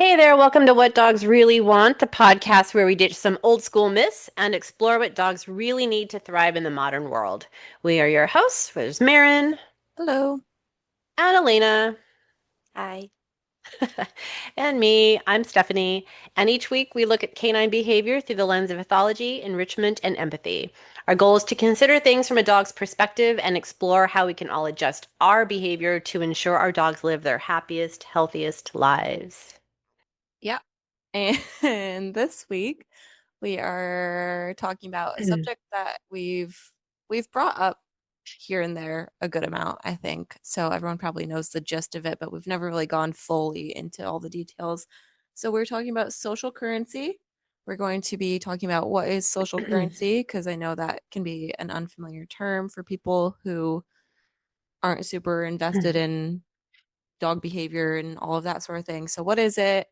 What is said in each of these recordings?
Hey there, welcome to What Dogs Really Want, the podcast where we ditch some old school myths and explore what dogs really need to thrive in the modern world. We are your hosts. There's Maren Hello. and Alana. Hi. And me, I'm Stefanie. And each week we look at canine behavior through the lens of ethology, enrichment, and empathy. Our goal is to consider things from a dog's perspective and explore how we can all adjust our behavior to ensure our dogs live their happiest, healthiest lives. Yeah. And this week we are talking about a subject that we've brought up here and there a good amount, I think. So everyone probably knows the gist of it, but we've never really gone fully into all the details. So we're talking about social currency. We're going to be talking about what is social currency, because I know that can be an unfamiliar term for people who aren't super invested in dog behavior and all of that sort of thing. So, what is it?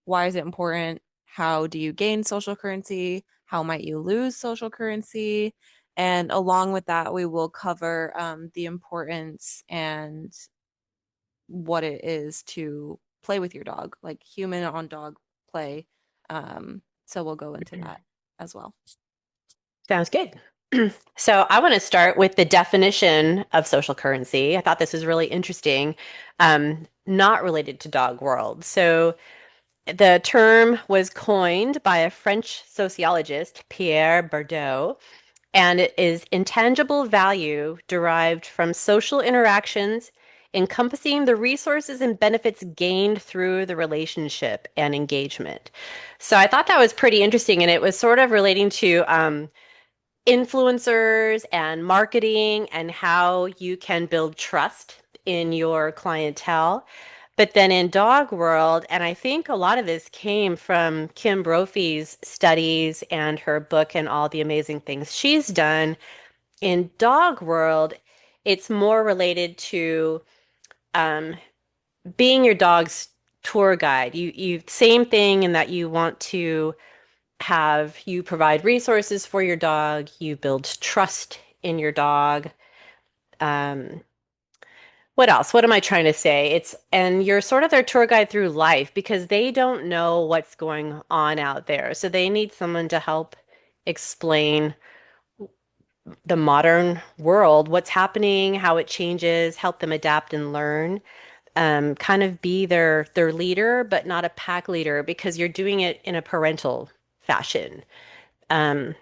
Why is it important? How do you gain social currency? How might you lose social currency? And along with that, we will cover the importance and what it is to play with your dog, like human on dog play. So, we'll go into that as well. Sounds good. So I want to start with the definition of social currency. I thought this was really interesting, not related to dog world. So the term was coined by a French sociologist, Pierre Bourdieu, and it is intangible value derived from social interactions encompassing the resources and benefits gained through the relationship and engagement. So I thought that was pretty interesting, and it was sort of relating to influencers and marketing and how you can build trust in your clientele. But then in dog world, and I think a lot of this came from Kim Brophey's studies and her book and all the amazing things she's done. In dog world, it's more related to um, being your dog's tour guide. You same thing in that you want to have you provide resources for your dog, you build trust in your dog. Um, what else? What am I trying to say? And you're sort of their tour guide through life because they don't know what's going on out there. So they need someone to help explain the modern world, what's happening, how it changes, help them adapt and learn. Kind of be their leader, but not a pack leader because you're doing it in a parental fashion. Um,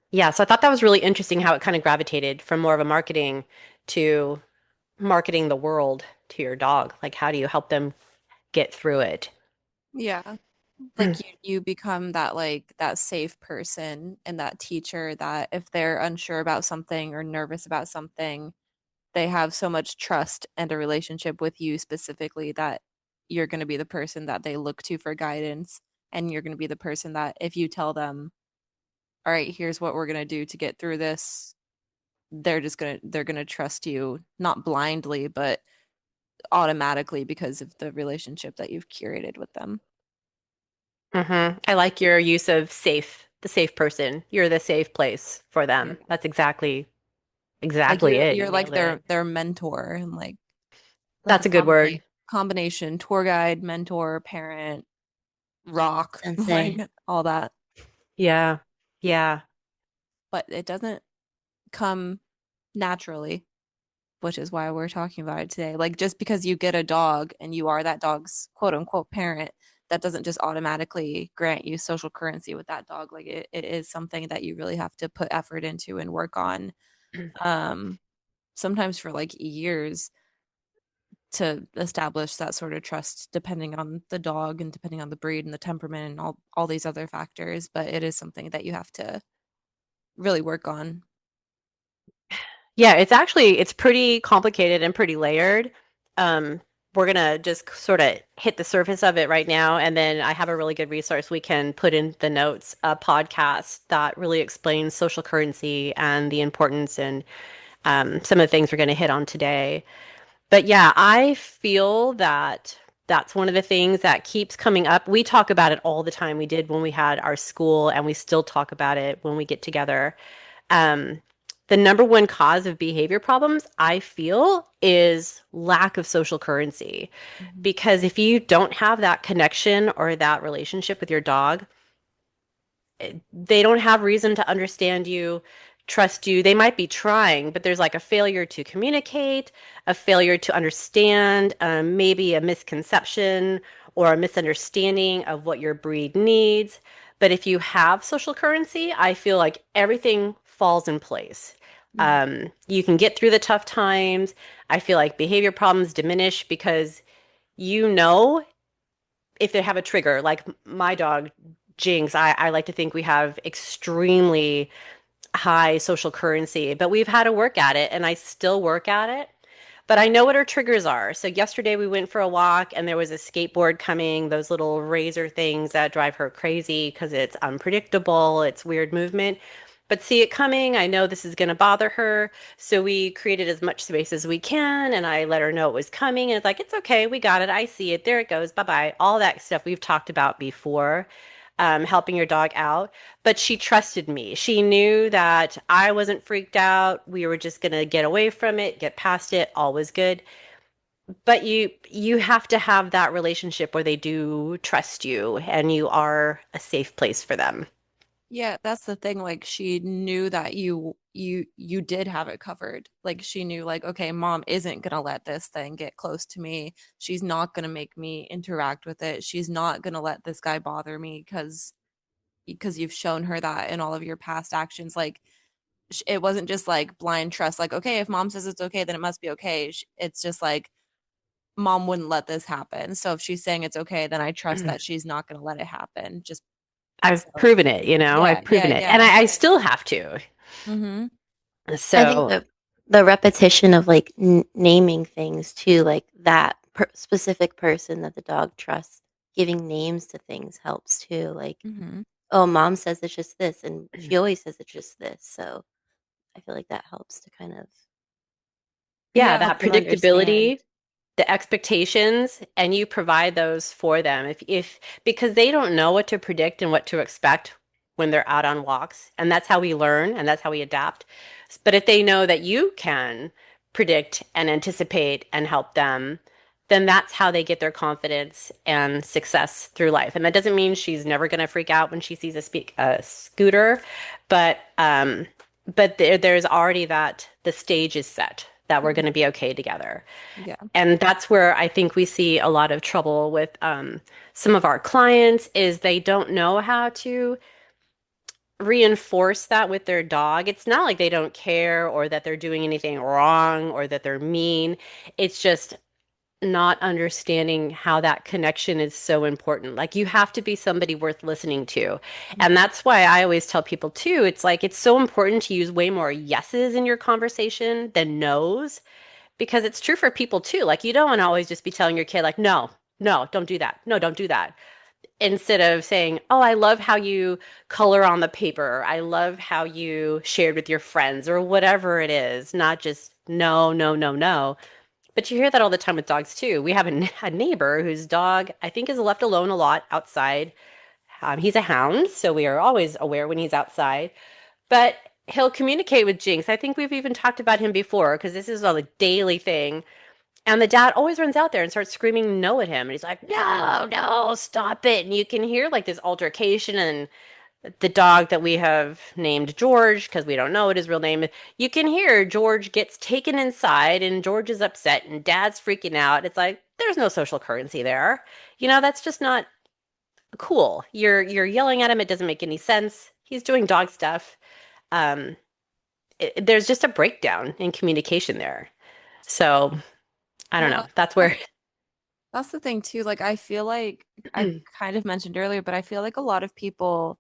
Yeah, so I thought that was really interesting how it kind of gravitated from more of a marketing to marketing the world to your dog. Like, how do you help them get through it? Yeah. Like you become that that safe person and that teacher that if they're unsure about something or nervous about something, they have so much trust and a relationship with you specifically that you're going to be the person that they look to for guidance, and you're going to be the person that if you tell them, all right, here's what we're going to do to get through this, they're going to trust you, not blindly but automatically because of the relationship that you've curated with them. I like your use of safe, the safe person. You're the safe place for Yeah. them. That's Like exactly you're it. You you're like nailed it. their mentor, and like That's a a good word. combination tour guide, mentor, parent, rock, like Sensei. all that. Yeah. Yeah. But it doesn't come naturally, which is why we're talking about it today. Like just because you get a dog and you are that dog's quote unquote parent, that doesn't just automatically grant you social currency with that dog. Like it is something that you really have to put effort into and work on. Um, Sometimes for like years to establish that sort of trust depending on the dog and depending on the breed and the temperament and all these other factors, but it is something that you have to really work on. Yeah, it's pretty complicated and pretty layered. Um, we're gonna just sort of hit the surface of it right now, and then I have a really good resource we can put in the notes, a podcast that really explains social currency and the importance and some of the things we're gonna hit on today. But yeah, I feel that that's one of the things that keeps coming up. We talk about it all the time. We did when we had our school, and we still talk about it when we get together. Um, the number one cause of behavior problems, I feel, is lack of social currency. Mhm. Because if you don't have that connection or that relationship with your dog, they don't have reason to understand you, trust you. They might be trying, but there's like a failure to communicate, a failure to understand, maybe a misconception or a misunderstanding of what your breed needs. But if you have social currency, I feel like everything falls in place. Mhm. You can get through the tough times. I feel like behavior problems diminish because you know if they have a trigger, like my dog Jinx, I like to think we have extremely high social currency, but we've had to work at it and I still work at it. But I know what her triggers are. So yesterday we went for a walk and there was a skateboard coming, those little razor things that drive her crazy because it's unpredictable, it's weird movement. But see it coming, I know this is going to bother her. So we created as much space as we can and I let her know it was coming. And it's like, it's okay, we got it. I see it. There it goes. Bye bye. All that stuff we've talked about before, helping your dog out. But she trusted me. She knew that I wasn't freaked out. We were just going to get away from it, get past it. All was good. But you have to have that relationship where they do trust you and you are a safe place for them. Yeah, that's the thing. Like she knew that you did have it covered. Like she knew like, okay, mom isn't gonna let this thing get close to me. She's not gonna make me interact with it. She's not gonna let this guy bother me because you've shown her that in all of your past actions. Like it wasn't just like blind trust. Like, okay, if mom says it's okay, then it must be okay. It's just like mom wouldn't let this happen. So if she's saying it's okay, then I trust that she's not gonna let it happen. Just I've so proven it, you know, yeah, I've yeah, proven it. And yeah. I still have to. Mm-hmm. I think So, the repetition of like naming things to like that specific person that the dog trusts, giving names to things helps too. Like, Mm-hmm. oh, mom says it's just this, and she always says it's just this. So I feel like that helps to kind of yeah, Yeah, help that them understand. predictability, the expectations, and you provide those for them. If because they don't know what to predict and what to expect when they're out on walks, and that's how we learn and that's how we adapt. But if they know that you can predict and anticipate and help them, then that's how they get their confidence and success through life. And that doesn't mean she's never going to freak out when she sees a scooter, but there's already that the stage is set that we're going to be okay together. yeah. And that's where I think we see a lot of trouble with some of our clients is they don't know how to reinforce that with their dog. It's not like they don't care or that they're doing anything wrong or that they're mean. It's just not understanding how that connection is so important. Like you have to be somebody worth listening to. And that's why I always tell people too, it's like it's so important to use way more yeses in your conversation than nos because it's true for people too. Like you don't want to always just be telling your kid like, no, no, don't do that. No, don't do that. Instead of saying, oh, I love how you color on the paper. I love how you shared with your friends or whatever it is. Not just no, no, no, no. But you hear that all the time with dogs too. We have a neighbor whose dog, I think, is left alone a lot outside. He's a hound, so we are always aware when he's outside. But he'll communicate with Jinx. I think we've even talked about him before because this is a daily thing. And the dad always runs out there and starts screaming no at him. And he's like, no, no, stop it. And you can hear like this altercation and the dog that we have named George, because we don't know what his real name is, you can hear George gets taken inside and George is upset and dad's freaking out. It's like, there's no social currency there. You know, that's just not cool. You're yelling at him. It doesn't make any sense. He's doing dog stuff. Um, there's just a breakdown in communication there. So I don't know. Well, That's that's where. that's the thing too. Like I feel like I kind of mentioned earlier, but I feel like a lot of people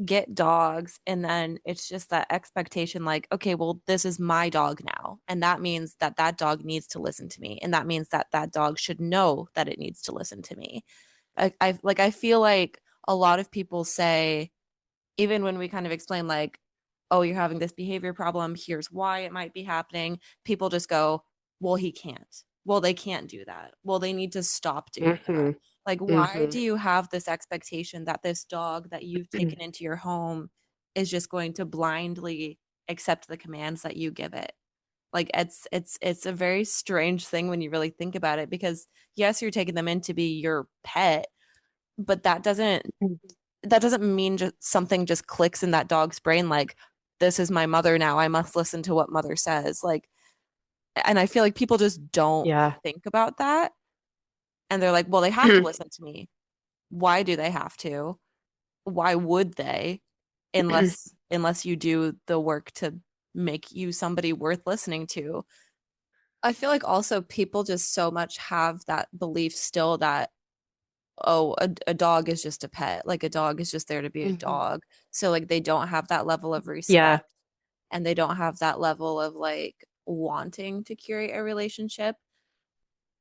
get dogs and then it's just that expectation like, okay, well, this is my dog now. And that means that that dog needs to listen to me. And that means that that dog should know that it needs to listen to me. I feel like a lot of people say, even when we kind of explain like, oh, you're having this behavior problem, here's why it might be happening, people just go, well, he can't. Well, they can't do that. Well, they need to stop doing that. Hmm. Like, why Hmm. do you have this expectation that this dog that you've taken into your home is just going to blindly accept the commands that you give it. Like it's a very strange thing when you really think about it, because yes, you're taking them in to be your pet, but that doesn't mean just something just clicks in that dog's brain like, this is my mother now, I must listen to what mother says. Like, and I feel like people just don't Yeah. think about that, and they're like, well, they have to listen to me. Why do they have to? Why would they? Unless you do the work to make you somebody worth listening to. I feel like also people just so much have that belief still that, oh, a dog is just a pet. Like a dog is just there to be a Mhm. dog. So like they don't have that level of Yeah. respect, and they don't have that level of like wanting to curate a relationship,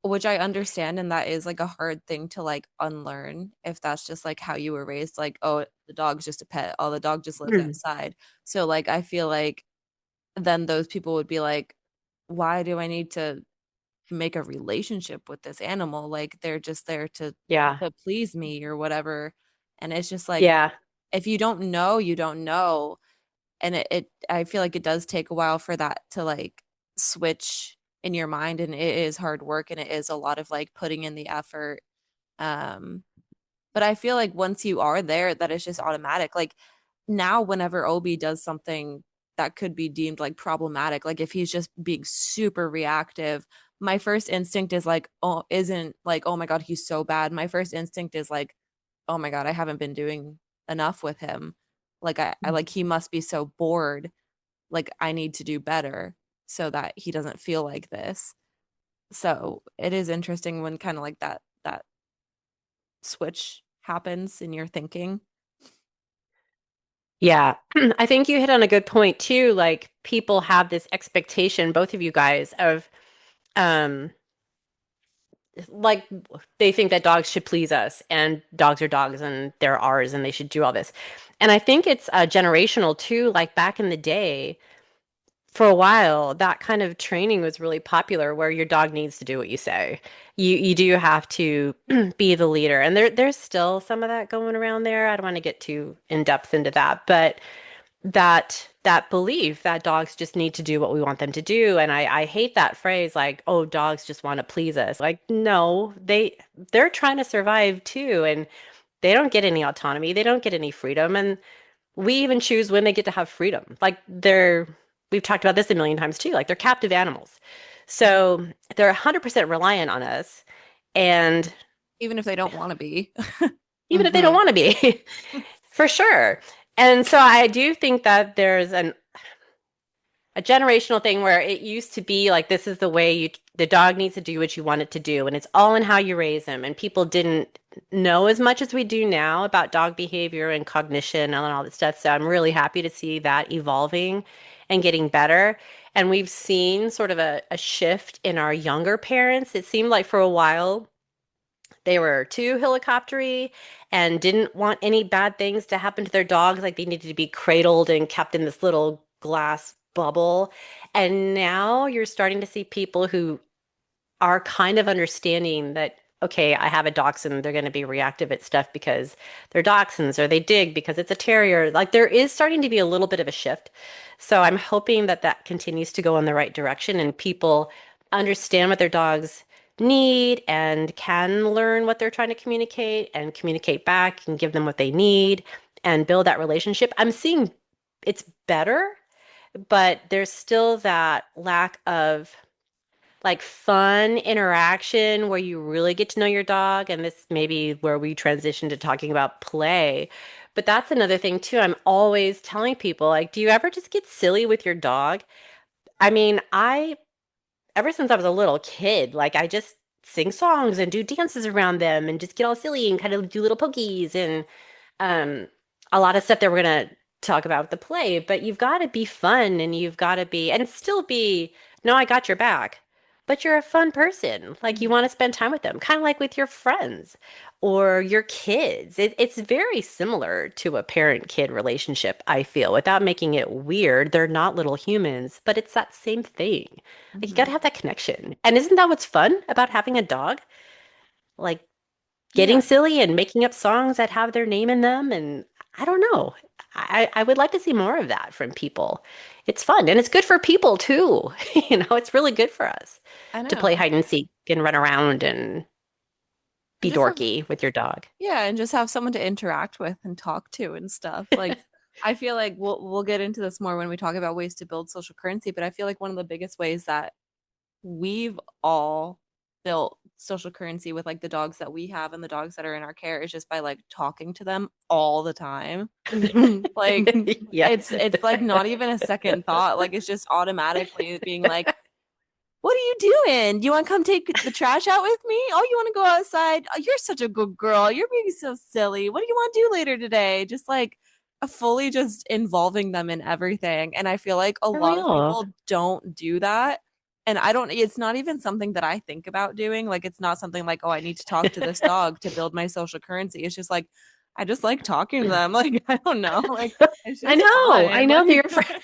which I understand, and that is like a hard thing to like unlearn if that's just like how you were raised, like, oh, the dog's just a pet, oh, the dog just lives outside. So like I feel like then those people would be like, why do I need to make a relationship with this animal? Like they're just there Yeah. to please me or whatever. And it's just like, Yeah. if you don't know, you don't know. And it I feel like it does take a while for that to like switch in your mind, and it is hard work, and it is a lot of like putting in the effort. um but I feel like once you are there, that is just automatic. Like now, whenever Obi does something that could be deemed like problematic, like if he's just being super reactive, my first instinct is like, oh, isn't like, oh my God, he's so bad. My first instinct is like, oh my God, I haven't been doing enough with him. Like I like he must be so bored. Like I need to do better so that he doesn't feel like this. So it is interesting when kind of like that switch happens in your thinking. Yeah. I think you hit on a good point too. Like people have this expectation, both of you guys, of um like they think that dogs should please us and dogs are dogs and they're ours and they should do all this. And I think it's generational too. Like back in the day, for a while, that kind of training was really popular where your dog needs to do what you say. You do have to be the leader. And there's still some of that going around there. I don't want to get too in depth into that, but that belief that dogs just need to do what we want them to do. And I hate that phrase like, oh, dogs just want to please us. Like, no, they're trying to survive too. And they don't get any autonomy. They don't get any freedom. And we even choose when they get to have freedom. Like we've talked about this a million times too. Like they're captive animals. So they're 100% reliant on us. And Even if they don't want to be. even if they don't want to be, for sure. And so I do think that there's a generational thing where it used to be like this is the way the dog needs to do what you want it to do, and it's all in how you raise them, and people didn't know as much as we do now about dog behavior and cognition and all that stuff. So I'm really happy to see that evolving and getting better. And we've seen sort of a shift in our younger parents. It seemed like for a while they were too helicoptery and didn't want any bad things to happen to their dogs. Like they needed to be cradled and kept in this little glass bubble. And now you're starting to see people who are kind of understanding that, okay, I have a dachshund, they're going to be reactive at stuff because they're dachshunds, or they dig because it's a terrier. Like there is starting to be a little bit of a shift. So I'm hoping that that continues to go in the right direction and people understand what their dogs need and can learn what they're trying to communicate and communicate back and give them what they need and build that relationship. I'm seeing it's better, but there's still that lack of like fun interaction where you really get to know your dog. And this may be where we transition to talking about play. But that's another thing too. I'm always telling people, like, do you ever just get silly with your dog? I mean, ever since I was a little kid, like, I just sing songs and do dances around them and just get all silly and kind of do little pokies and um, a lot of stuff that we're gonna talk about with the play, but you've got to be fun and you've got to be and still be, no, I got your back. But you're a fun person. Like you want to spend time with them, kind of like with your friends or your kids. It's very similar to a parent-kid relationship, I feel, without making it weird. They're not little humans, but it's that same thing. Like you got to Mhm. have that connection. And isn't that what's fun about having a dog? Like getting Yeah. silly and making up songs that have their name in them. And I don't know. I would like to see more of that from people. It's fun and it's good for people too. It's really good for us I to play know. hide and seek and run around and And be just have dorky with your dog. Yeah, and just have someone to interact with and talk to and stuff. Like I feel like we'll get into this more when we talk about ways to build social currency, but I feel like one of the biggest ways that we've all built social currency with like the dogs that we have and the dogs that are in our care is just by like talking to them all the time. Like Yeah. it's like not even a second thought. Like it's just automatically being like, what are you doing? Do you want to come take the trash out with me? Oh, you want to go outside? Oh, you're such a good girl. You're being so silly. What do you want to do later today? Just like fully just involving them in everything. And I feel like a For lot of real. people don't do that. And I don't, it's not even something that I think about doing. Like, it's not something like, oh, I need to talk to this dog to build my social currency. It's just like, I just like talking to them. Like, I don't know. Like, it's I just know. I fun. know that Like, you're friend.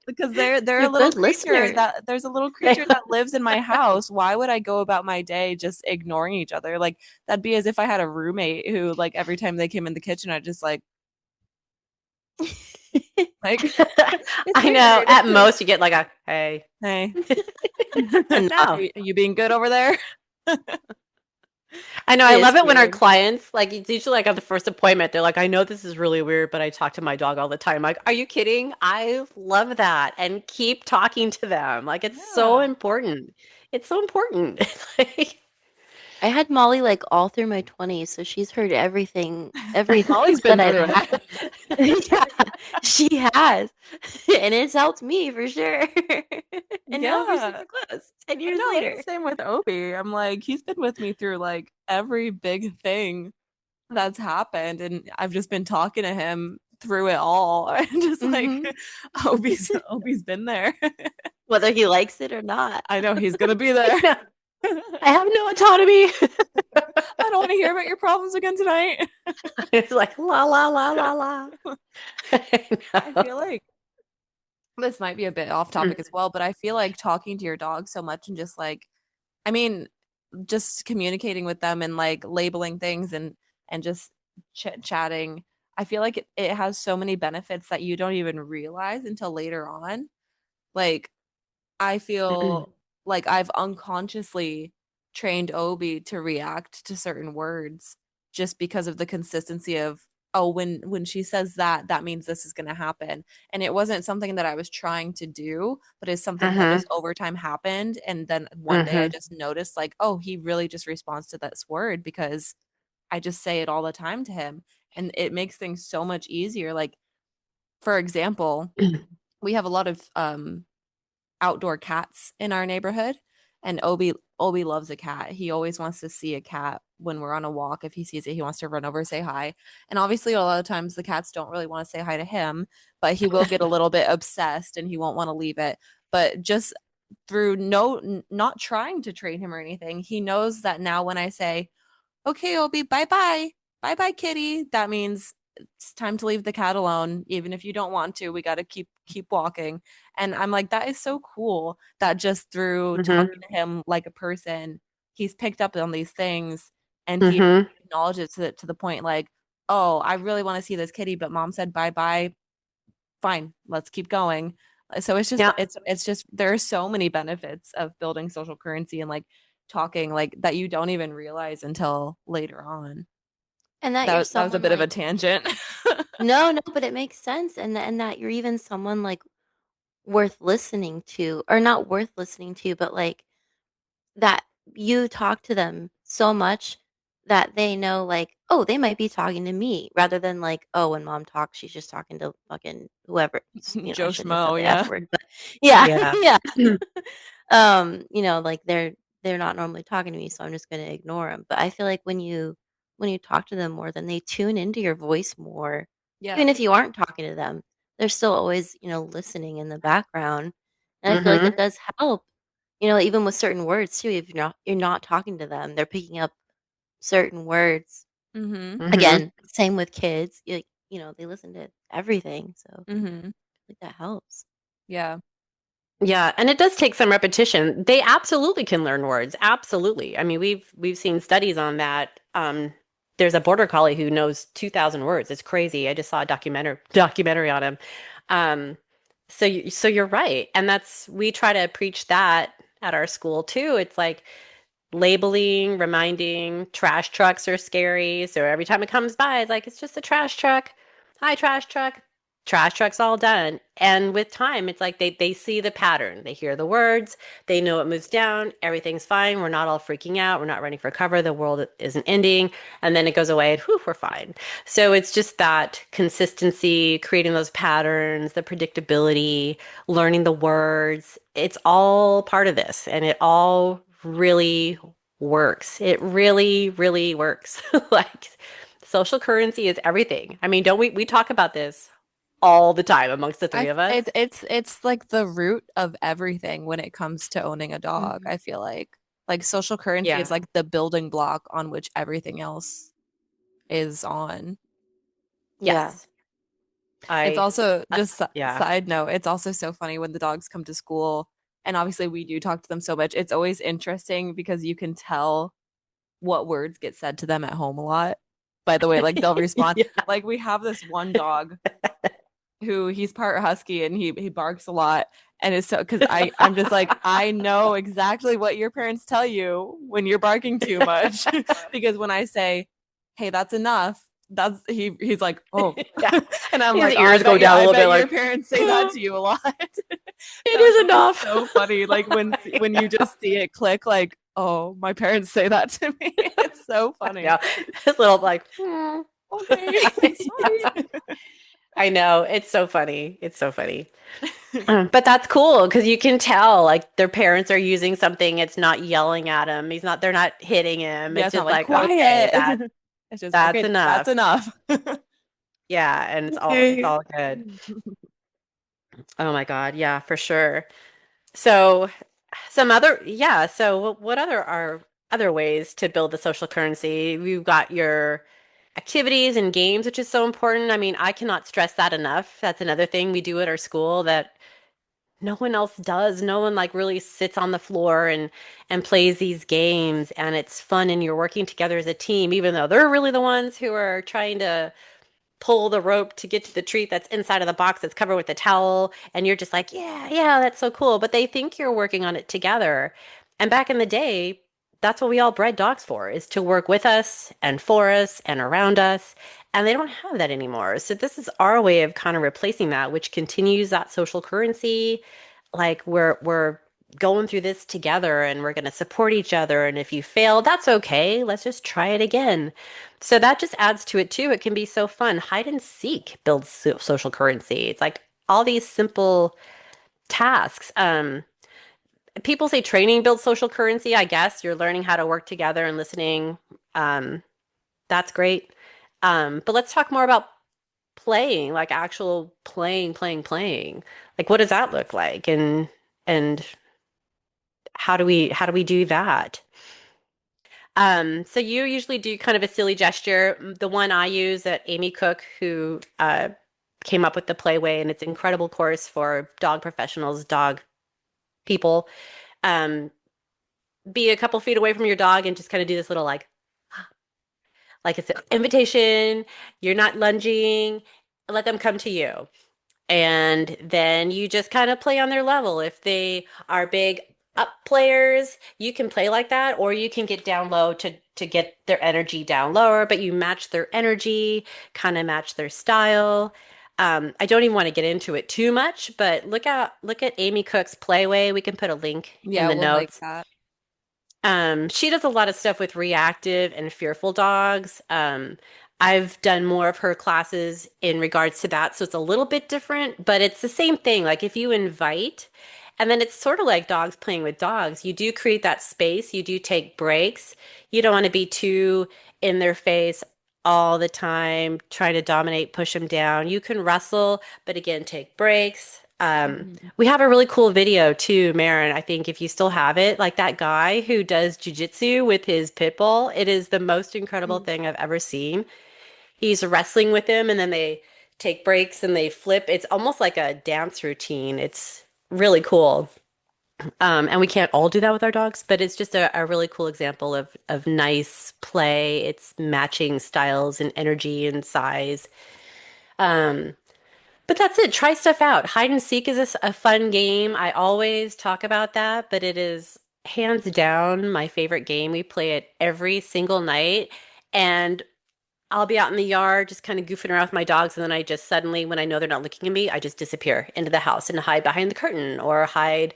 because they're a You're a little good creature listener. that there's a little creature that lives in my house. Why would I go about my day just ignoring each other? Like that'd be as if I had a roommate who like every time they came in the kitchen I just like it's I know. At weird. most, you get like a hey. Hey. Enough. Are you being good over there? I know. It I is love it when our weird. clients, like, it's usually like at the first appointment, they're like, I know this is really weird, but I talk to my dog all the time. Like, are you kidding? I love that. And keep talking to them. Like, it's so Yeah. important. It's so important. Like, I had Molly like all through my 20s, so she's heard everything, every Molly's that been I've through had. it. Yeah, she has. And it's helped me for sure. And now we're Yeah. super close 10 years No, that's the later. same with Obi. I'm like, he's been with me through like every big thing that's happened, and I've just been talking to him through it all. And just like Hmm. Obi's been there. Whether he likes it or not. I know he's gonna be I there. know. I I have no autonomy. don't want to hear about your problems again tonight. It's like la la la la la. I I know. feel like this might be a bit off topic as well, but I feel like talking to your dog so much and just like, I mean, just communicating with them and like labeling things and just chatting. I feel like it has so many benefits that you don't even realize until later on. Like I feel like I've unconsciously trained Obi to react to certain words just because of the consistency of, oh, when she says that, that means this is going to happen. And it wasn't something that I was trying to do, but it's something that Mm-hmm. just over time happened. And then one day I Mm-hmm. just noticed like, oh, he really just responds to this word because I just say it all the time to him. And it makes things so much easier. Like, for example, we have a lot of outdoor cats in our neighborhood, and Obi loves a cat. He always wants to see a cat when we're on a walk. If he sees it, he wants to run over, say hi. And obviously a lot of times the cats don't really want to say hi to him, but he will get a little bit obsessed and he won't want to leave it. But just through not trying to train him or anything, he knows that now when I say, okay, Obi, bye bye. Bye bye, kitty. That means it's time to leave the cat alone. Even if you don't want to, we got to keep walking. And I'm like, that is so cool that just through Mm-hmm. talking to him like a person, he's picked up on these things and he Mm-hmm. acknowledges it to the point like, oh, I really want to see this kitty, but mom said bye bye. Fine, let's keep going. So Yeah. it's just there are so many benefits of building social currency and like talking like that you don't even realize until later on. And that you're That was a someone bit of a like, tangent. no, no, but it makes sense. And that you're even someone like worth listening to, or not worth listening to, but like that you talk to them so much that they know like, oh, they might be talking to me rather than like, oh, when mom talks, she's just talking to fucking whoever. I Joe shouldn't have said Schmo, the yeah. F word, but yeah, Yeah. yeah. Like they're not normally talking to me, so I'm just gonna ignore them. But I feel like when you talk to them more, then they tune into your voice more. Yeah. Even if you aren't talking to them, they're still always, listening in the background. And I feel like Mm-hmm. that does help, even with certain words too. If you're not talking to them, they're picking up certain words. Mm-hmm. Mm-hmm. Again, same with kids. They listen to everything, so I Mm-hmm. think that helps. Yeah. Yeah, and it does take some repetition. They absolutely can learn words. Absolutely. I mean, we've seen studies on that. there's a border collie who knows 2,000 words. It's crazy. I just saw a documentary on him. Um, so you're right. And that's we try to preach that at our school too. It's like labeling, reminding trash trucks are scary. So every time it comes by, it's like, it's just a trash truck. Hi, trash truck. Trash truck's all done. And with time, it's like they see the pattern. They hear the words. They know it moves down. Everything's fine. We're not all freaking out. We're not running for cover. The world isn't ending. And then it goes away and whew, we're fine. So it's just that consistency, creating those patterns, the predictability, learning the words. It's all part of this. And it all really works. It really, really works. Like social currency is everything. I mean, don't we talk about this all the time amongst the three I of us? it's like the root of everything when it comes to owning a dog. Mhm. I feel like social currency is Yeah. like the building block on which everything else is on. Yeah. Yes. It's I also just yeah. side note, it's also so funny when the dogs come to school, and obviously we do talk to them so much. It's always interesting because you can tell what words get said to them at home a lot. By the way, like they'll respond. Yeah. Like we have this one dog who he's part husky and he barks a lot, and it's so because I'm just like, I know exactly what your parents tell you when you're barking too much. Because when I say, hey, that's enough, that's he's like, oh. Yeah. And I'm His like, oh, I ears go bet you down a I little bit bet your like, parents say that "Oh, to you a lot. it So it's is always enough. so funny, like when you just see it click, like, oh, my parents say that to me. It's so Yeah. funny. His little like, Okay, sorry. I know. It's so funny. It's so funny. But that's cool because you can tell like their parents are using something. It's not yelling at him. They're not hitting him. Yeah, It's it's not just like like, okay, quiet. It's just that's okay, that's enough. enough. Yeah, and it's Okay. all good. Oh my God. Yeah, for sure. So so what other are other ways to build the social currency? You've got your activities and games, which is so important. I mean, I cannot stress that enough. That's another thing we do at our school that no one else does. No one like really sits on the floor and plays these games and it's fun and you're working together as a team, even though they're really the ones who are trying to pull the rope to get to the treat that's inside of the box that's covered with a towel. And you're just like, yeah, yeah, that's so cool. But they think you're working on it together. And back in the day, that's what we all bred dogs for, is to work with us and for us and around us. And they don't have that anymore. So this is our way of kind of replacing that, which continues that social currency. Like we're going through this together and we're going to support each other. And if you fail, that's okay. Let's just try it again. So that just adds to it too. It can be so fun. Hide and seek builds social currency. It's like all these simple tasks. People say training builds social currency. I guess you're learning how to work together and listening. Um, that's great. But let's talk more about playing, like actual playing. Like what does that look like? And how do we do that? So you usually do kind of a silly gesture. The one I use at Amy Cook, who came up with the Playway, and it's an incredible course for dog professionals, dog people. Um, be a couple feet away from your dog and just kind of do this little like it's an invitation. You're not lunging. Let them come to you. And then you just kind of play on their level. If they are big up players, you can play like that, or you can get down low to get their energy down lower, but you match their energy, kind of match their style. I don't even want to get into it too much, but look at Amy Cook's Playway. We can put a link in Yeah, the we'll link notes. that. She does a lot of stuff with reactive and fearful dogs. I've done more of her classes in regards to that, so it's a little bit different, but it's the same thing. Like if you invite, and then it's sort of like dogs playing with dogs. You do create that space, you do take breaks. You don't want to be too in their face all the time, try to dominate, push them down. You can wrestle, but again, take breaks. Mhm. We have a really cool video too, Maren. I think if you still have it, like that guy who does jujitsu with his pit bull, it is the most incredible thing I've ever seen. He's wrestling with him and then they take breaks and they flip. It's almost like a dance routine. It's really cool. And we can't all do that with our dogs, but it's just a really cool example of nice play. It's matching styles and energy and size. Um, but that's it. Try stuff out. Hide and seek is a fun game. I always talk about that, but it is hands down my favorite game. We play it every single night, and I'll be out in the yard just kind of goofing around with my dogs, and then I just suddenly, when I know they're not looking at me, I just disappear into the house and hide behind the curtain or hide.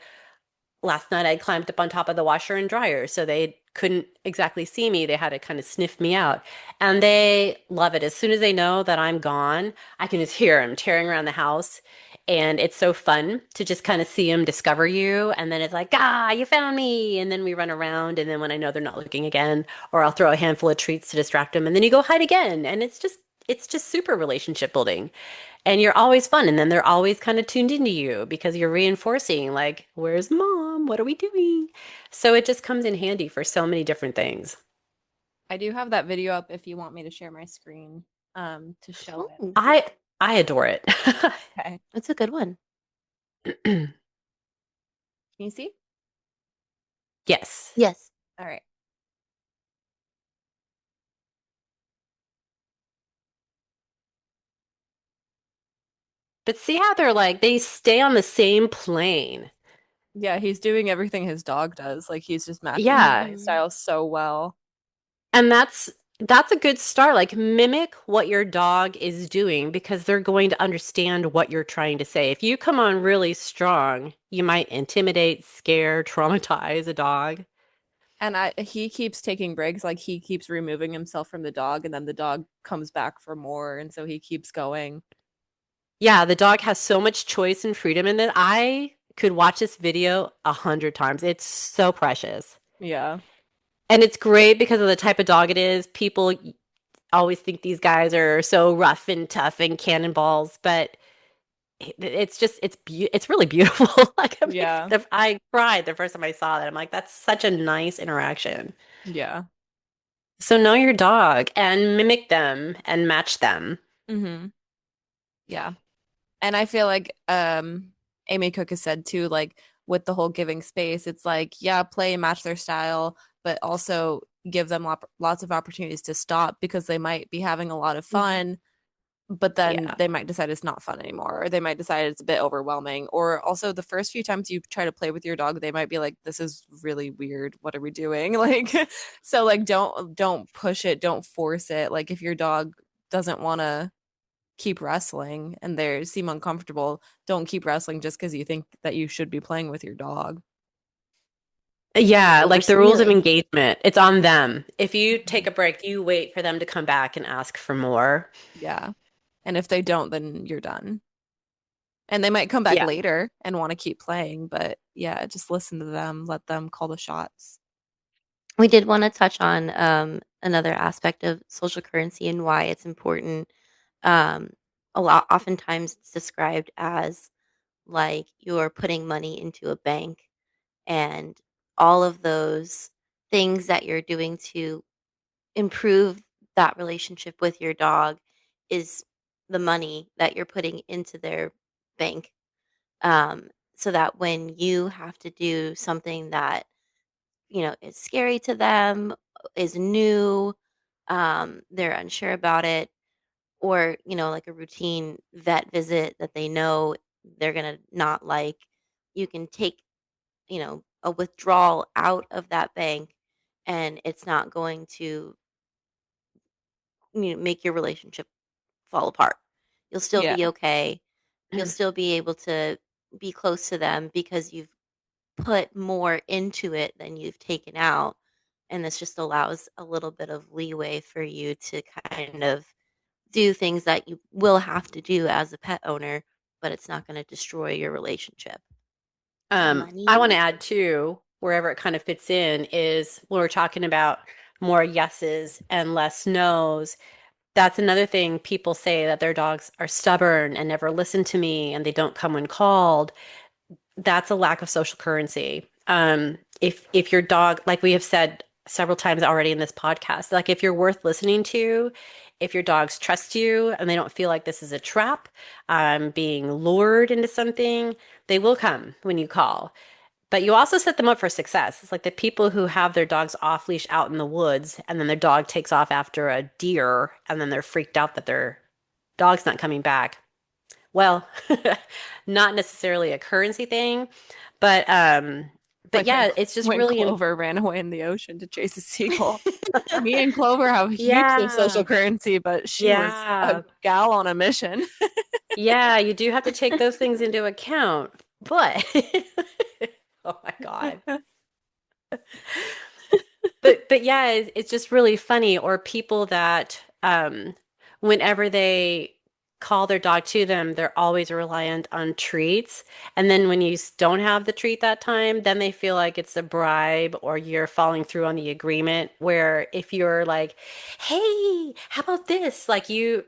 Last night I climbed up on top of the washer and dryer so they couldn't exactly see me. They had to kind of sniff me out. And they love it. As soon as they know that I'm gone, I can just hear them tearing around the house. And it's so fun to just kind of see them discover you. And then it's like, ah, you found me. And then we run around. And then when I know they're not looking again, or I'll throw a handful of treats to distract them. And then you go hide again. And it's just super relationship building. And you're always fun. And then they're always kind of tuned into you because you're reinforcing, like, where's mom? What are we doing? So it just comes in handy for so many different things. I do have that video up if you want me to share my screen to show it. Oh, I adore it. Okay. that's a good one. Can you see? Yes. Yes. All right. But see how they're like, they stay on the same plane. Yeah, he's doing everything his dog does. Like he's just matching his Yeah. play style so well. And that's a good start. Like mimic what your dog is doing because they're going to understand what you're trying to say. If you come on really strong, you might intimidate, scare, traumatize a dog. And he keeps taking breaks, like he keeps removing himself from the dog, and then the dog comes back for more, and so he keeps going. Yeah, the dog has so much choice and freedom in it. I could watch this video 100 times. It's so precious. Yeah. And it's great because of the type of dog it is. People always think these guys are so rough and tough and cannonballs, but it's just it's really beautiful. Like Yeah. I cried the first time I saw that. I'm like, that's such a nice interaction. Yeah. So know your dog and mimic them and match them. Mm-hmm. Yeah. And I feel like Amy Cook has said too, like with the whole giving space, it's like, yeah, play and match their style, but also give them lots of opportunities to stop because they might be having a lot of fun, but then Yeah. they might decide it's not fun anymore, or they might decide it's a bit overwhelming. Or also the first few times you try to play with your dog, they might be like, this is really weird. What are we doing? Like, so like don't push it, don't force it. Like if your dog doesn't want to keep wrestling and they seem uncomfortable, don't keep wrestling just because you think that you should be playing with your dog. Yeah, like the rules of Overstimulating. engagement, it's on them. If you take Mhm. a break, you wait for them to come back and ask for more. Yeah. And if they don't, then you're done. And they might come back Yeah. later and want to keep playing, but yeah, just listen to them, let them call the shots. We did want to touch on another aspect of social currency and why it's important. Um, oftentimes it's described as like you're putting money into a bank, and all of those things that you're doing to improve that relationship with your dog is the money that you're putting into their bank. So that when you have to do something that is scary to them, is new, they're unsure about it, or like a routine vet visit that they know they're gonna not like, you can take a withdrawal out of that bank, and it's not going to make your relationship fall apart. You'll still Yeah. be okay. You'll still be able to be close to them because you've put more into it than you've taken out. And this just allows a little bit of leeway for you to kind of do things that you will have to do as a pet owner, but it's not going to destroy your relationship. I want Money. to add too, wherever it kind of fits in, is when we're talking about more yeses and less nos. That's another thing people say that their dogs are stubborn and never listen to me and they don't come when called. That's a lack of social currency. If your dog, like we have said several times already in this podcast, like if you're worth listening to, if your dogs trust you and they don't feel like this is a trap, being lured into something, they will come when you call. But you also set them up for success. It's like the people who have their dogs off leash out in the woods, and then their dog takes off after a deer, and then they're freaked out that their dog's not coming back. Well, not necessarily a currency thing, but Like when yeah, it's just when really Clover ran away in the ocean to chase a seagull. Me and Clover have heaps of social yeah. currency, but she was a Yeah. gal on a mission. Yeah, you do have to take those things into account. But oh my God. But yeah, it's just really funny. Or people that whenever they call their dog to them, they're always reliant on treats. And then when don't have the treat that time, then they feel like it's a bribe or you're following through on the agreement. Where if you're like, hey, how about this? Like you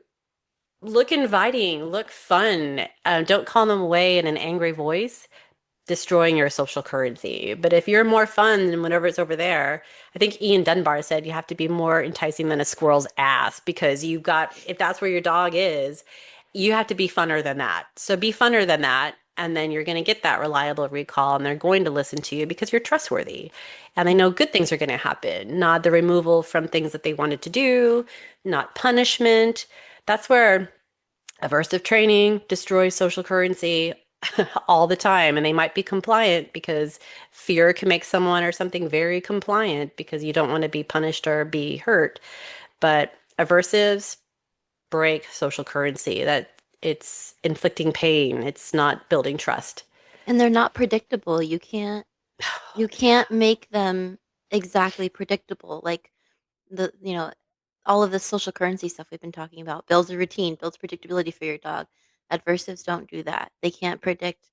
look inviting, look fun. Don't call them away in an angry voice, destroying your social currency. But if you're more fun than whenever it's over there, I think Ian Dunbar said you have to be more enticing than a squirrel's ass because you've got, if that's where your dog is, you have to be funner than that. So be funner than that. And then you're going to get that reliable recall and they're going to listen to you because you're trustworthy. And they know good things are going to happen, not the removal from things that they wanted to do, not punishment. That's where aversive training destroys social currency all the time. And they might be compliant because fear can make someone or something very compliant because you don't want to be punished or be hurt. But aversives break social currency, that it's inflicting pain, it's not building trust. And they're not predictable. You can't make them exactly predictable. Like all of the social currency stuff we've been talking about builds a routine, builds predictability for your dog. Adversives don't do that. They can't predict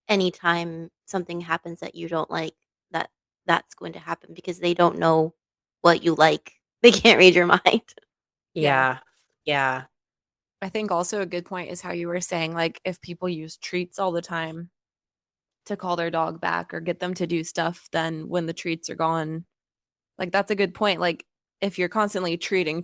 anytime something happens that you don't like, that that's going to happen because they don't know what you like. They can't read your mind. Yeah. Yeah. Yeah. I think also a good point is how you were saying, like, if people use treats all the time to call their dog back or get them to do stuff, then when the treats are gone, like, that's a good point. Like, if you're constantly treating,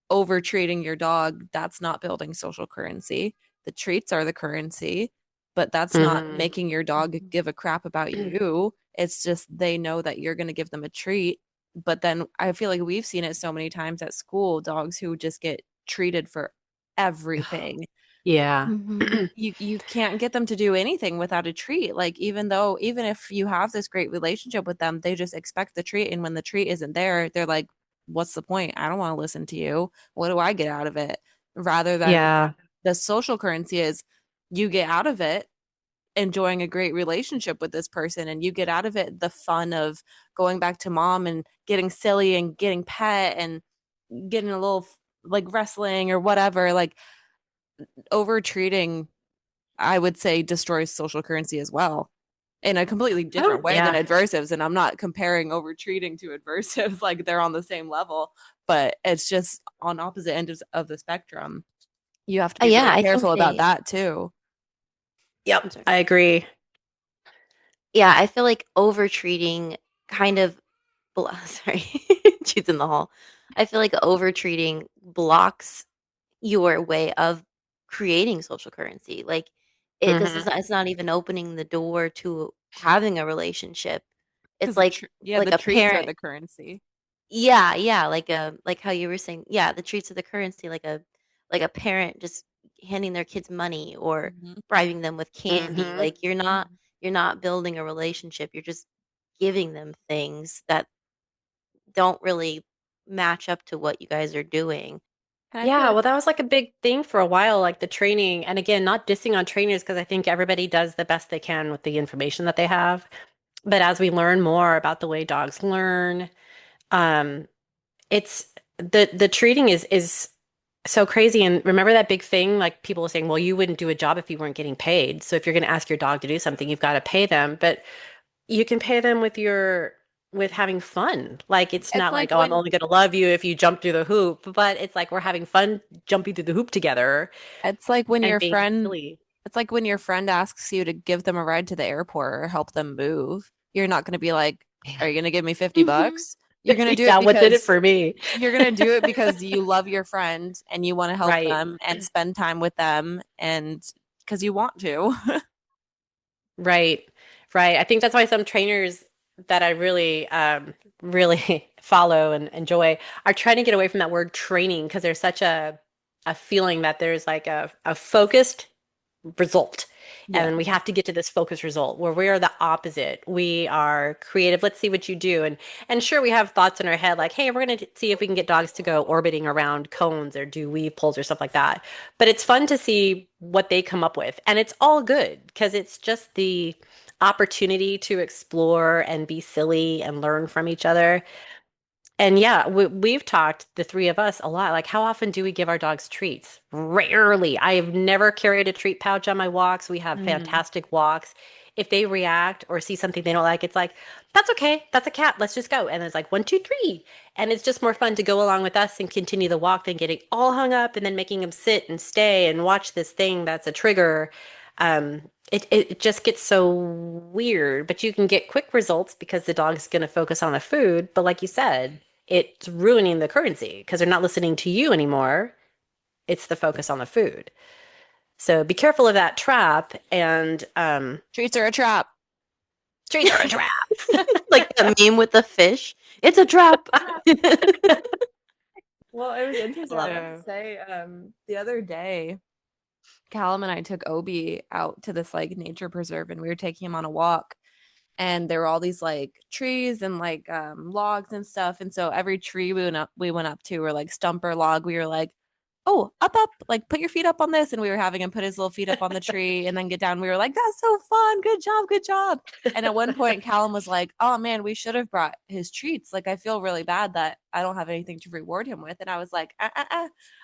over treating your dog, that's not building social currency. The treats are the currency, but that's not Hmm. making your dog give a crap about you. It's just they know that you're going to give them a treat. But then I feel like we've seen it so many times at school, dogs who just get treated for everything. Yeah. Hmm. You can't get them to do anything without a treat. Like even if you have this great relationship with them, they just expect the treat, and when the treat isn't there, they're like, what's the point? I don't want to listen to you. What do I get out of it? Rather than Yeah. the social currency is you get out of it enjoying a great relationship with this person, and you get out of it the fun of going back to mom and getting silly and getting pet and getting a little like wrestling or whatever. Like over treating, I would say, destroys social currency as well in a completely Oh, different way than yeah. adversives. And I'm not comparing over treating to adversives, like they're on the same level, but it's just on opposite ends of the spectrum. You have to be Yeah, really I think careful about they. that too. I'm Yep. sorry. I agree. Yeah, I feel like over treating kind of. Sorry, she's in the hall. I feel like over treating blocks your way of creating social currency. Like this is Hmm. not, it's not even opening the door to having a relationship. It's Because yeah, like the a treats are parent. the currency. Yeah, yeah, like how you were saying, yeah, the treats of the currency, like a parent just handing their kids money or Mhm. bribing them with candy. Hmm. Like you're not building a relationship. You're just giving them things that don't really match up to what you guys are doing. And I feel Yeah, like well, that was like a big thing for a while, like the training. And again, not dissing on trainers because I think everybody does the best they can with the information that they have. But as we learn more about the way dogs learn, um, it's the treating is so crazy. And remember that big thing, like people were saying, well, you wouldn't do a job if you weren't getting paid. So if you're going to ask your dog to do something, you've got to pay them. But you can pay them with with having fun. Like it's it's not like like, oh, I'm when only going to love you if you jump through the hoop, but it's like we're having fun jumping through the hoop together it's like when and your being friend silly. it's like when your friend asks you to give them a ride to the airport or help them move. You're not going to be like, "Are you going to give me 50 Mhm. bucks?" You're going to do it Yeah, what's in it because for me? you love your friend and you want to help Right. them and spend time with them and because you want to. Right. Right. I think that's why some trainers that I really, really follow and enjoy are trying to get away from that word training because there's such a feeling that there's like a focused result. Yeah. And we have to get to this focused result where we are the opposite. We are creative. Let's see what you do. And sure, we have thoughts in our head like, hey, we're going to see if we can get dogs to go orbiting around cones or do weave pulls or stuff like that. But it's fun to see what they come up with. And it's all good because it's just the opportunity to explore and be silly and learn from each other. And yeah, we've talked, the three of us, a lot. Like, how often do we give our dogs treats? Rarely. I have never carried a treat pouch on my walks. We have Mm. fantastic walks. If they react or see something they don't like, it's like, that's okay. That's a cat. Let's just go. And it's like, one, two, three. And it's just more fun to go along with us and continue the walk than getting all hung up and then making them sit and stay and watch this thing that's a trigger. It just gets so weird, but you can get quick results because the dog's going to focus on the food. But like you said, it's ruining the currency because they're not listening to you anymore. It's the focus on the food. So be careful of that trap and Treats are a trap. treats are a trap. Like the meme with the fish. It's a trap. Well, it was interesting. Love I it. have to say, the other day, Callum and I took Obi out to this like nature preserve and we were taking him on a walk. And there were all these like trees and like logs and stuff. And so every tree we went up to, or like stump or log, we were like, oh, up, like put your feet up on this. And we were having him put his little feet up on the tree and then get down. We were like, that's so fun. Good job. Good job. And at one point, Callum was like, oh man, we should have brought his treats. Like, I feel really bad that I don't have anything to reward him with. And I was like,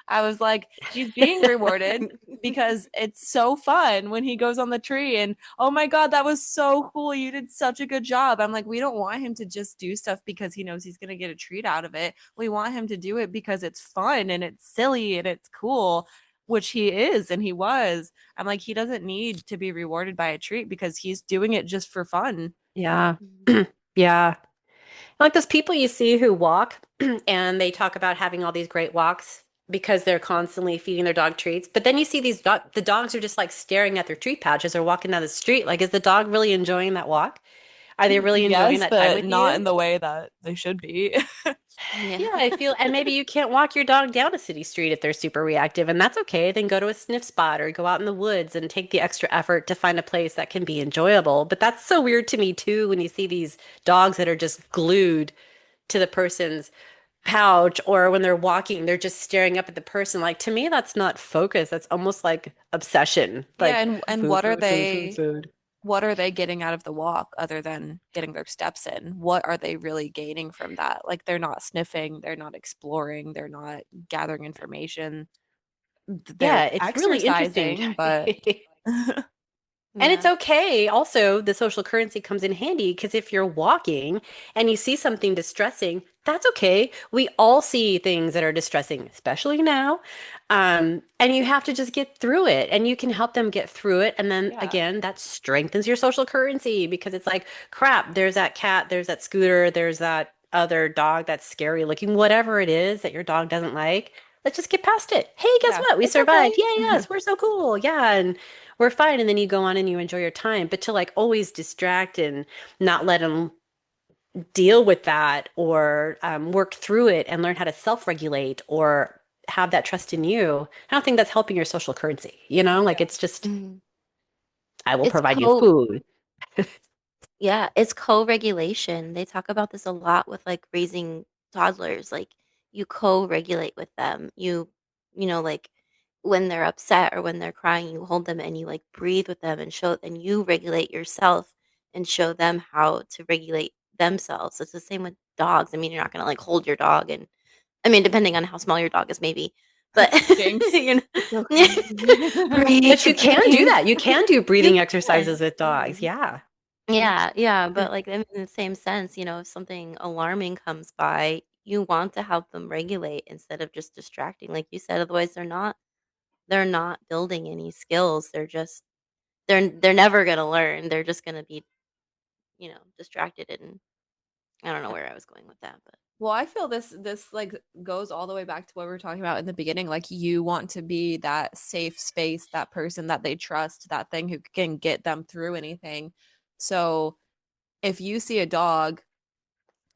I was like, he's being rewarded because it's so fun when he goes on the tree and oh my God, that was so cool. You did such a good job. I'm like, we don't want him to just do stuff because he knows he's going to get a treat out of it. We want him to do it because it's fun and it's silly and it's cool, which he is and he was. I'm like, he doesn't need to be rewarded by a treat because he's doing it just for fun. Yeah. Yeah. Like those people you see who walk and they talk about having all these great walks because they're constantly feeding their dog treats. But then you see the dogs are just like staring at their treat pouches or walking down the street. Like, is the dog really enjoying that walk? Are they really enjoying Yes, that time but with not in you? the way that they should be. Yeah. Yeah, I feel, and maybe you can't walk your dog down a city street if they're super reactive, and that's okay. Then go to a sniff spot or go out in the woods and take the extra effort to find a place that can be enjoyable. But that's so weird to me too when you see these dogs that are just glued to the person's pouch or when they're walking, they're just staring up at the person. Like to me, that's not focus. That's almost like obsession. Yeah, Like and food, food, food, food, food. what are they getting out of the walk other than getting their steps in? What are they really gaining from that? Like they're not sniffing, they're not exploring, they're not gathering information. They're Yeah, it's really interesting. exercising, but And it's Yeah. okay. Also, the social currency comes in handy because if you're walking and you see something distressing, that's okay. We all see things that are distressing, especially now. And you have to just get through it and you can help them get through it. And then yeah. again, that strengthens your social currency because it's like, crap, there's that cat, there's that scooter, there's that other dog that's scary looking, whatever it is that your dog doesn't like. Let's just get past it. Hey, guess Yeah, what? We it's survived. okay. Yay, yes, we're so cool. Yeah. And we're fine. And then you go on and you enjoy your time. But to like always distract and not let them deal with that or work through it and learn how to self-regulate or have that trust in you, I don't think that's helping your social currency. You know, like Yeah. it's just, Mhm. I will It's provide you co food. Yeah, it's co-regulation. They talk about this a lot with like raising toddlers. Like you co-regulate with them. Like when they're upset or when they're crying, you hold them and you like breathe with them and show and you regulate yourself and show them how to regulate themselves. It's the same with dogs. I mean, you're not gonna like hold your dog and I mean, depending on how small your dog is, maybe. But Jinx. you know, It's okay. But you breathe, can do breathe. that. You can do You breathing can. exercises with dogs. Yeah. Yeah, yeah, but like in the same sense, if something alarming comes by, you want to help them regulate instead of just distracting, like you said. Otherwise, they're not building any skills. They're never gonna learn. They're just gonna be, distracted. And I don't know where I was going with that, but Well, I feel this like goes all the way back to what we were talking about in the beginning. Like you want to be that safe space, that person that they trust, that thing who can get them through anything. So if you see a dog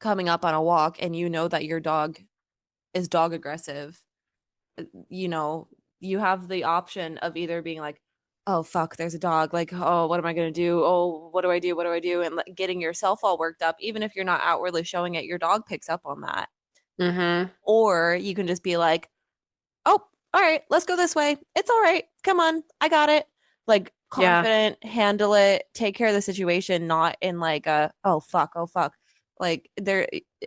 coming up on a walk and you know that your dog is dog aggressive, you know, you have the option of either being like, oh, fuck, there's a dog. Like, oh, what am I going to do? Oh, what do I do? What do I do? And like, getting yourself all worked up, even if you're not outwardly showing it, your dog picks up on that. Mm-hmm. Or you can just be like, oh, all right, let's go this way. It's all right. Come on. I got it. Like, Yeah. confident, handle it, take care of the situation, not in like a, oh, fuck, oh, fuck. Like,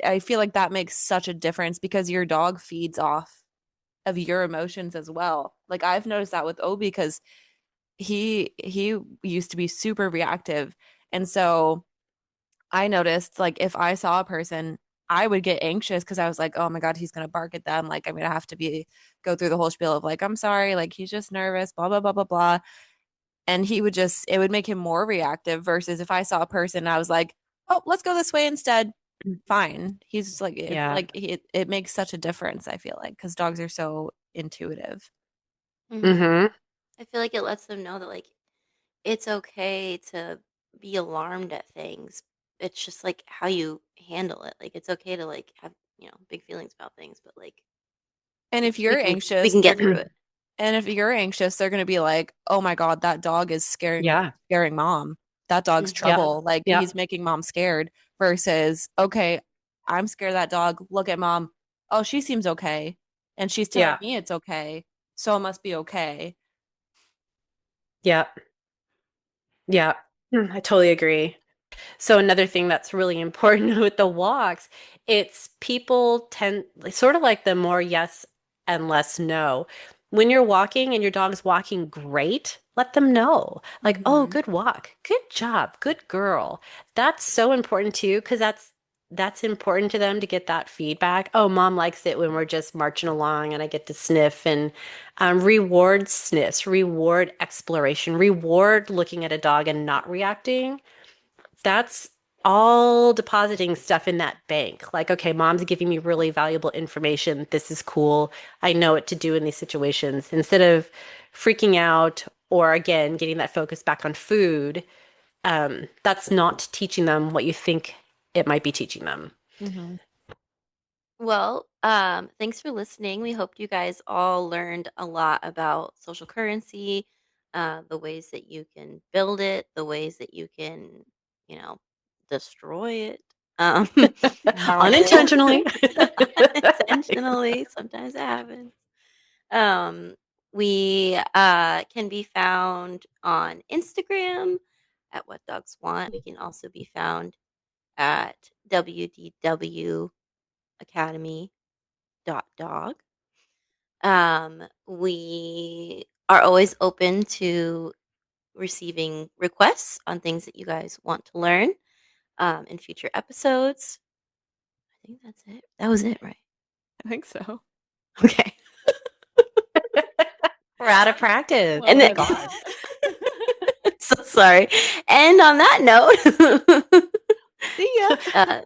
I feel like that makes such a difference because your dog feeds off of your emotions as well. Like, I've noticed that with Obi because he used to be super reactive. And so I noticed like if I saw a person, I would get anxious because I was like, oh my God, he's gonna bark at them. Like I'm gonna have to be go through the whole spiel of like, I'm sorry, like he's just nervous, blah, blah, blah, blah, blah. And he would just it would make him more reactive versus if I saw a person and I was like, oh, let's go this way instead. Fine. He's just like it's Yeah. like it makes such a difference, I feel like, because dogs are so intuitive. Mm-hmm. I feel like it lets them know that like it's okay to be alarmed at things. It's just like how you handle it. Like it's okay to like have, big feelings about things, but like And if we you're can we anxious, can get through it. and if you're anxious, they're going to be like, "Oh my God, that dog is Yeah. scaring mom. That dog's Yeah. trouble. Like Yeah. he's making mom scared." Versus, "Okay, I'm scared of that dog. Look at mom. Oh, she seems okay, and she's telling Yeah. me it's okay, so it must be okay." Yeah. Yeah. I totally agree. So another thing that's really important with the walks, it's people tend sort of like the more yes and less no. When you're walking and your dog's walking great, let them know. Like, oh, Hmm. good walk. Good job. Good girl. That's so important too, because that's important to them to get that feedback. Oh, mom likes it when we're just marching along and I get to sniff and reward sniffs, reward exploration, reward looking at a dog and not reacting. That's all depositing stuff in that bank. Like, okay, mom's giving me really valuable information. This is cool. I know what to do in these situations. Instead of freaking out or again getting that focus back on food, that's not teaching them what you think it might be teaching them. Hmm. Well, thanks for listening. We hope you guys all learned a lot about social currency, the ways that you can build it, the ways that you can, you know, destroy it. Um, and Unintentionally. intentionally, sometimes it happens. Um, we can be found on Instagram at What Dogs Want. We can also be found at WDW Academy dog. We are always open to receiving requests on things that you guys want to learn in future episodes. I think that's it. That was it, right? I think so. Okay. We're out of practice. Well, And Oh my then, God. so sorry. And on that note, See ya.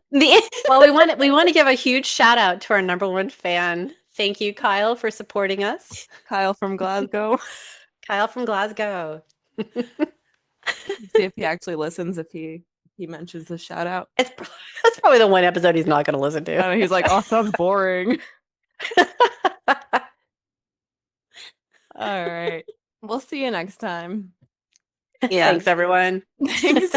Well, we want to give a huge shout out to our number one fan. Thank you, Kyle, for supporting us. Kyle from Glasgow. Kyle from Glasgow. See if he actually listens if he mentions the shout out. That's probably the one episode he's not going to listen to. He's like, oh, sounds boring. All right. We'll see you next time. Yeah. Thanks, everyone. Thanks.